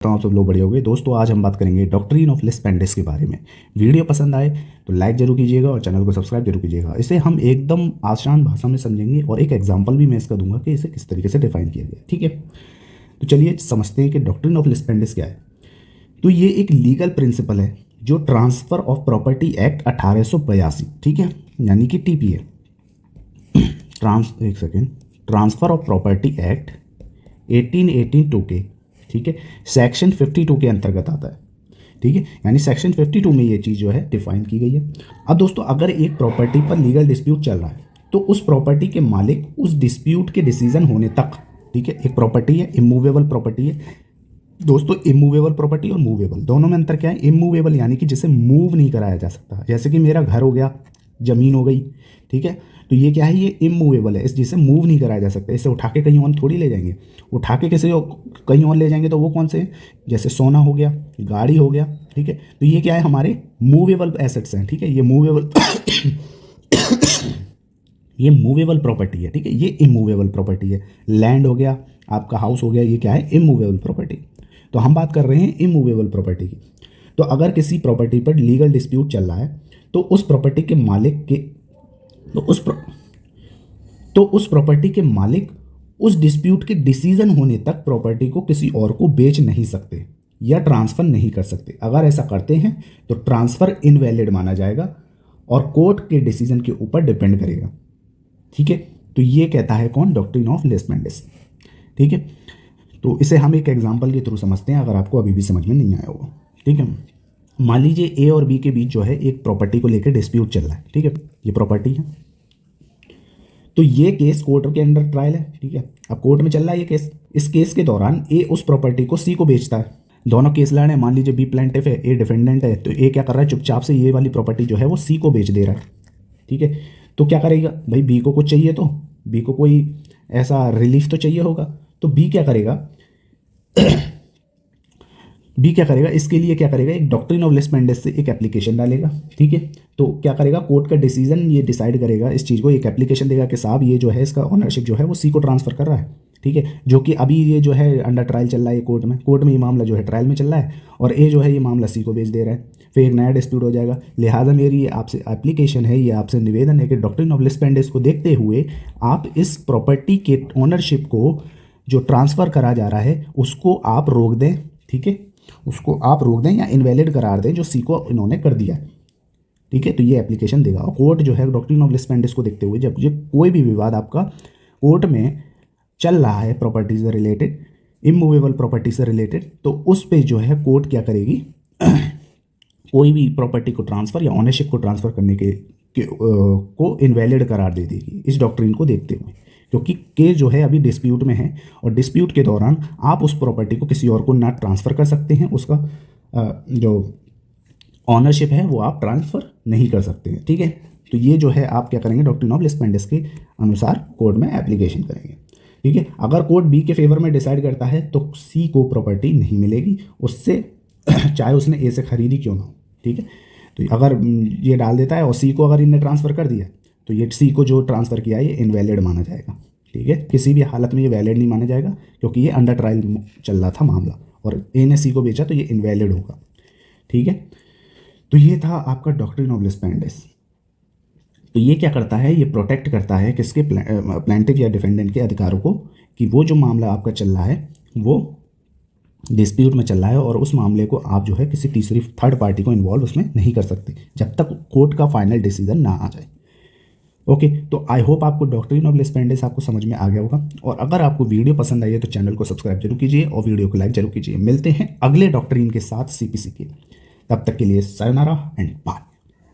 आप सब लोग बढ़िया हो गए। दोस्तों आज हम बात करेंगे डॉक्ट्रिन ऑफ लिस्पेंडिस के बारे में। वीडियो पसंद आए तो लाइक जरूर कीजिएगा और चैनल को सब्सक्राइब जरूर कीजिएगा। इसे हम एकदम आसान भाषा में समझेंगे और एक एग्जांपल भी मैं इसका दूंगा कि इसे किस तरीके से डिफाइन किया गया। ठीक है, तो चलिए समझते हैं कि डॉक्ट्रिन ऑफ लिस्पेंडिस क्या है। तो ये एक लीगल प्रिंसिपल है जो ट्रांसफर ऑफ प्रॉपर्टी एक्ट 1882, ठीक है, यानी कि TPA, transfer of property act 1882 के, ठीक है, सेक्शन 52 के अंतर्गत आता है। ठीक है, यानी सेक्शन 52 में ये चीज़ जो है डिफाइन की गई है। अब दोस्तों अगर एक प्रॉपर्टी पर लीगल डिस्प्यूट चल रहा है तो उस प्रॉपर्टी के मालिक उस डिस्प्यूट के डिसीजन होने तक, ठीक है, एक प्रॉपर्टी है, इमूवेबल प्रॉपर्टी है दोस्तों। इमूवेबल प्रॉपर्टी और मूवेबल दोनों में अंतर क्या है? इमूवेबल यानी कि जिसे मूव नहीं कराया जा सकता, जैसे कि मेरा घर हो गया, ज़मीन हो गई, ठीक है, तो ये क्या है? ये इमूवेबल है, जिसे मूव नहीं कराया जा सकता। इसे उठा के कहीं और थोड़ी ले जाएंगे, उठा के किसी कहीं और ले जाएंगे तो वो कौन से हैं? जैसे सोना हो गया, गाड़ी हो गया, ठीक है, तो ये क्या है? हमारे मूवेबल एसेट्स हैं, ठीक है, ये मूवेबल ये मूवेबल प्रॉपर्टी है, ठीक है, ये इमूवेबल प्रॉपर्टी है। लैंड हो गया, आपका हाउस हो गया, ये क्या है? Immovable property. तो हम बात कर रहे हैं इमूवेबल प्रॉपर्टी की। तो अगर किसी प्रॉपर्टी पर लीगल डिस्प्यूट चल रहा है तो उस प्रॉपर्टी के मालिक के उस प्रॉपर्टी के मालिक उस डिस्प्यूट के डिसीजन होने तक प्रॉपर्टी को किसी और को बेच नहीं सकते या ट्रांसफर नहीं कर सकते। अगर ऐसा करते हैं तो ट्रांसफर इनवैलिड माना जाएगा और कोर्ट के डिसीजन के ऊपर डिपेंड करेगा। ठीक है, तो ये कहता है कौन? Doctrine of lis pendens. ठीक है, तो इसे हम एक एग्जांपल के थ्रू समझते हैं अगर आपको अभी भी समझ में नहीं आया होगा। ठीक है, मान लीजिए ए और बी के बीच जो है एक प्रॉपर्टी को लेकर डिस्प्यूट चल रहा है। ठीक है, ये प्रॉपर्टी है, तो ये केस कोर्ट के अंडर ट्रायल है। ठीक है, अब कोर्ट में चल रहा है ये केस। इस केस के दौरान ए उस प्रॉपर्टी को सी को बेचता है। दोनों केस लड़ रहे हैं, मान लीजिए बी प्लेंटिफ है, ए डिफेंडेंट है, तो ए क्या कर रहा है? चुपचाप से ये वाली प्रॉपर्टी जो है वो सी को बेच दे रहा है। ठीक है, तो क्या करेगा भाई? बी को कुछ चाहिए, तो बी को कोई ऐसा रिलीफ तो चाहिए होगा, तो बी क्या करेगा? बी क्या करेगा? इसके लिए क्या करेगा? एक डॉक्ट्रिन ऑफ लिस्पेंडिस से एक एप्लीकेशन डालेगा। ठीक है, तो क्या करेगा? कोर्ट का डिसीजन ये डिसाइड करेगा, इस चीज़ को एक एप्लीकेशन देगा कि साहब ये जो है इसका ओनरशिप जो है वो सी को ट्रांसफर कर रहा है। ठीक है, जो कि अभी ये जो है अंडर ट्रायल चल रहा है कोर्ट में ये मामला जो है ट्रायल में चल रहा है और ए जो है ये मामला सी को बेच दे रहा है। फिर एक नया डिस्प्यूट हो जाएगा। लिहाजा मेरी आपसे एप्लीकेशन है, ये आपसे निवेदन है कि डॉक्ट्रिन ऑफ लिस्पेंडिस को देखते हुए आप इस प्रॉपर्टी के ओनरशिप को जो ट्रांसफ़र करा जा रहा है उसको आप रोक दें। ठीक है, उसको आप रोक दें या इनवैलिड करार दें जो सी को इन्होंने कर दिया है। ठीक है, तो ये एप्लीकेशन देगा और कोर्ट जो है डॉक्ट्रिन ऑफ लिस्पेंडिस को देखते हुए जब ये कोई भी विवाद आपका कोर्ट में चल रहा है प्रॉपर्टी से रिलेटेड, इमूवेबल प्रॉपर्टी से रिलेटेड, तो उस पे जो है कोर्ट क्या करेगी? कोई भी प्रॉपर्टी को ट्रांसफ़र या ओनरशिप को ट्रांसफ़र करने को इनवैलिड करार दे देगी इस डॉक्ट्रिन को देखते हुए, क्योंकि केस जो है अभी डिस्प्यूट में है और डिस्प्यूट के दौरान आप उस प्रॉपर्टी को किसी और को ना ट्रांसफ़र कर सकते हैं, उसका जो ऑनरशिप है वो आप ट्रांसफ़र नहीं कर सकते हैं। ठीक है, तो ये जो है आप क्या करेंगे? डॉक्ट्रिन ऑफ लिस्पेंडिस के अनुसार कोर्ट में एप्लीकेशन करेंगे। ठीक है, अगर कोर्ट बी के फेवर में डिसाइड करता है तो सी को प्रॉपर्टी नहीं मिलेगी उससे, चाहे उसने ए से खरीदी क्यों ना हो। ठीक है, तो अगर ये डाल देता है और सी को अगर इनने ट्रांसफ़र कर दिया तो ये सी को जो ट्रांसफ़र किया है ये इनवैलिड माना जाएगा। ठीक है, किसी भी हालत में ये वैलिड नहीं माना जाएगा क्योंकि ये अंडर ट्रायल चल रहा था मामला और ए ने सी को बेचा तो ये इनवैलिड होगा। ठीक है, तो ये था आपका डॉक्ट्रिन ऑफ लिस्पेंडिस। तो ये क्या करता है? ये प्रोटेक्ट करता है किसके? प्लेंटिफ या डिफेंडेंट के अधिकारों को, कि वो जो मामला आपका चल रहा है वो डिस्प्यूट में चल रहा है और उस मामले को आप जो है किसी तीसरी थर्ड पार्टी को इन्वॉल्व उसमें नहीं कर सकते जब तक कोर्ट का फाइनल डिसीजन ना आ जाए। ओके, तो आई होप आपको डॉक्ट्रिन ऑफ लिस्पेंडिस आपको समझ में आ गया होगा और अगर आपको वीडियो पसंद आई है तो चैनल को सब्सक्राइब जरूर कीजिए और वीडियो को लाइक जरूर कीजिए। मिलते हैं अगले डॉक्ट्रिन के साथ सीपीसी के, तब तक के लिए सायोनारा एंड बाय।